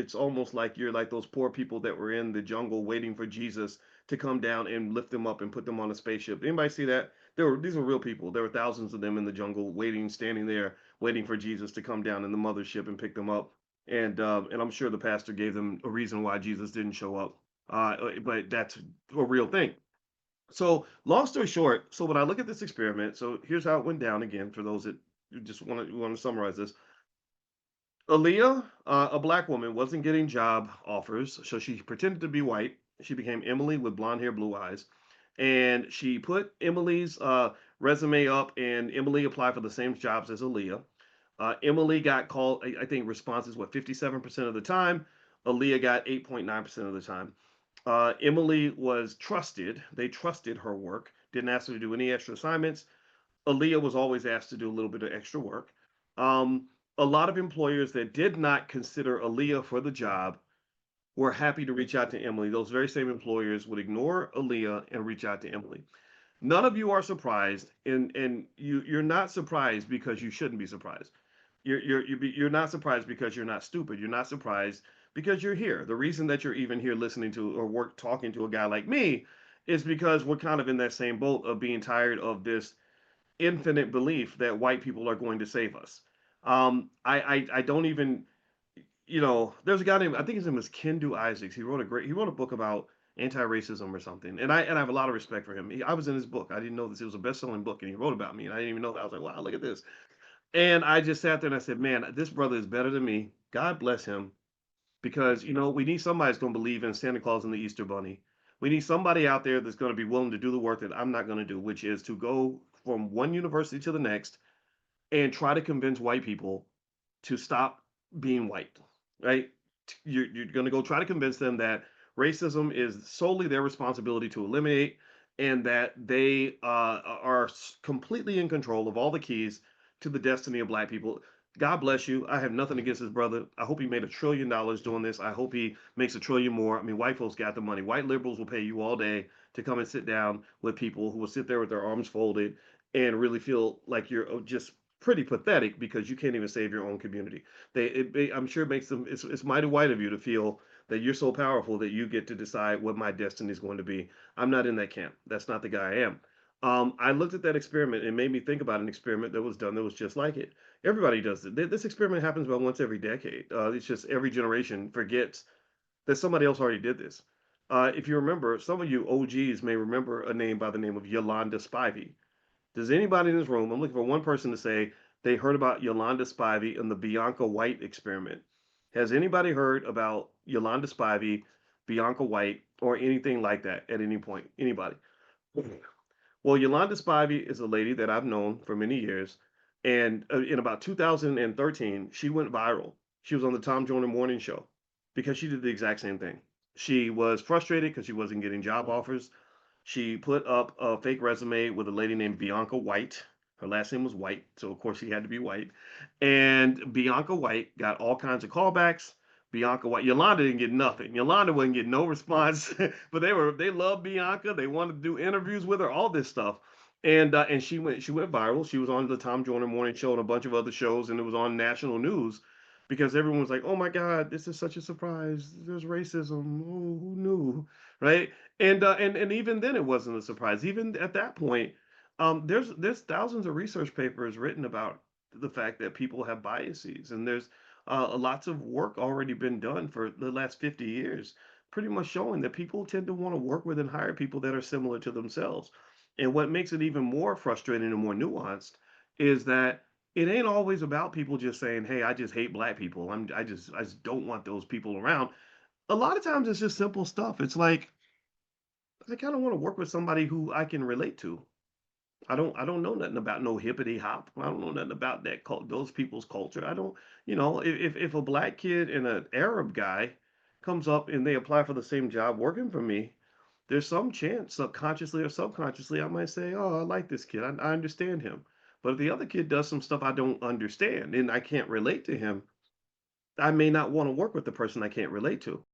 it's almost like you're like those poor people that were in the jungle waiting for Jesus to come down and lift them up and put them on a spaceship. Anybody see that? These were real people. There were thousands of them in the jungle waiting, standing there, waiting for Jesus to come down in the mothership and pick them up. And I'm sure the pastor gave them a reason why Jesus didn't show up. But that's a real thing. So long story short, so when I look at this experiment, so here's how it went down again for those that just want to summarize this. Aaliyah, a black woman, wasn't getting job offers, so she pretended to be white. She became Emily with blonde hair, blue eyes, and she put Emily's resume up, and Emily applied for the same jobs as Aaliyah. Emily got called, I think, responses what 57% of the time. Aaliyah got 8.9% of the time. Emily was trusted; they trusted her work. Didn't ask her to do any extra assignments. Aaliyah was always asked to do a little bit of extra work. Um, a lot of employers that did not consider Aaliyah for the job were happy to reach out to Emily. Those very same employers would ignore Aaliyah and reach out to Emily. None of you are surprised, and you're not surprised because you shouldn't be surprised. You're not surprised because you're not stupid. You're not surprised because you're here. The reason that you're even here listening to or work talking to a guy like me is because we're kind of in that same boat of being tired of this infinite belief that white people are going to save us. I don't even, there's a guy named, I think his name was Kendu Isaacs. He wrote a book about anti-racism or something. And I have a lot of respect for him. I was in his book. I didn't know this. It was a best-selling book and he wrote about me and I didn't even know that. I was like, wow, look at this. And I just sat there and I said, man, this brother is better than me. God bless him because, we need somebody that's going to believe in Santa Claus and the Easter Bunny. We need somebody out there that's going to be willing to do the work that I'm not going to do, which is to go from one university to the next and try to convince white people to stop being white, right? You're going to go try to convince them that racism is solely their responsibility to eliminate and that they are completely in control of all the keys to the destiny of black people. God bless you. I have nothing against his brother. I hope he made $1 trillion doing this. I hope he makes $1 trillion more. I mean, white folks got the money. White liberals will pay you all day to come and sit down with people who will sit there with their arms folded and really feel like you're just pretty pathetic because you can't even save your own community. I'm sure it makes them. It's mighty white of you to feel that you're so powerful that you get to decide what my destiny is going to be. I'm not in that camp. That's not the guy I am. I looked at that experiment and made me think about an experiment that was done that was just like it. Everybody does it. This experiment happens about once every decade. It's just every generation forgets that somebody else already did this. If you remember, some of you OGs may remember a name by the name of Yolanda Spivey. Does anybody in this room, I'm looking for one person to say they heard about Yolanda Spivey and the Bianca White experiment. Has anybody heard about Yolanda Spivey, Bianca White, or anything like that at any point? Anybody? Well, Yolanda Spivey is a lady that I've known for many years. And in about 2013, she went viral. She was on the Tom Joyner Morning Show because she did the exact same thing. She was frustrated because she wasn't getting job offers. She put up a fake resume with a lady named Bianca White. Her last name was White, so of course she had to be white. And Bianca White got all kinds of callbacks. Bianca White, Yolanda didn't get nothing. Yolanda wouldn't get no response, but they loved Bianca. They wanted to do interviews with her, all this stuff. And she went viral. She was on the Tom Joyner Morning Show and a bunch of other shows, and it was on national news because everyone was like, "Oh my God, this is such a surprise. There's racism. Oh, who knew?" Right? And even then it wasn't a surprise. Even at that point, there's thousands of research papers written about the fact that people have biases, and there's lots of work already been done for the last 50 years, pretty much showing that people tend to want to work with and hire people that are similar to themselves. And what makes it even more frustrating and more nuanced is that it ain't always about people just saying, "Hey, I just hate black people. I just don't want those people around." A lot of times it's just simple stuff. It's like I kind of want to work with somebody who I can relate to. I don't know nothing about no hippity hop. I don't know nothing about those people's culture. I don't, if a black kid and an Arab guy comes up and they apply for the same job working for me, there's some chance, subconsciously or subconsciously, I might say, "Oh, I like this kid. I understand him." But if the other kid does some stuff I don't understand and I can't relate to him, I may not want to work with the person I can't relate to.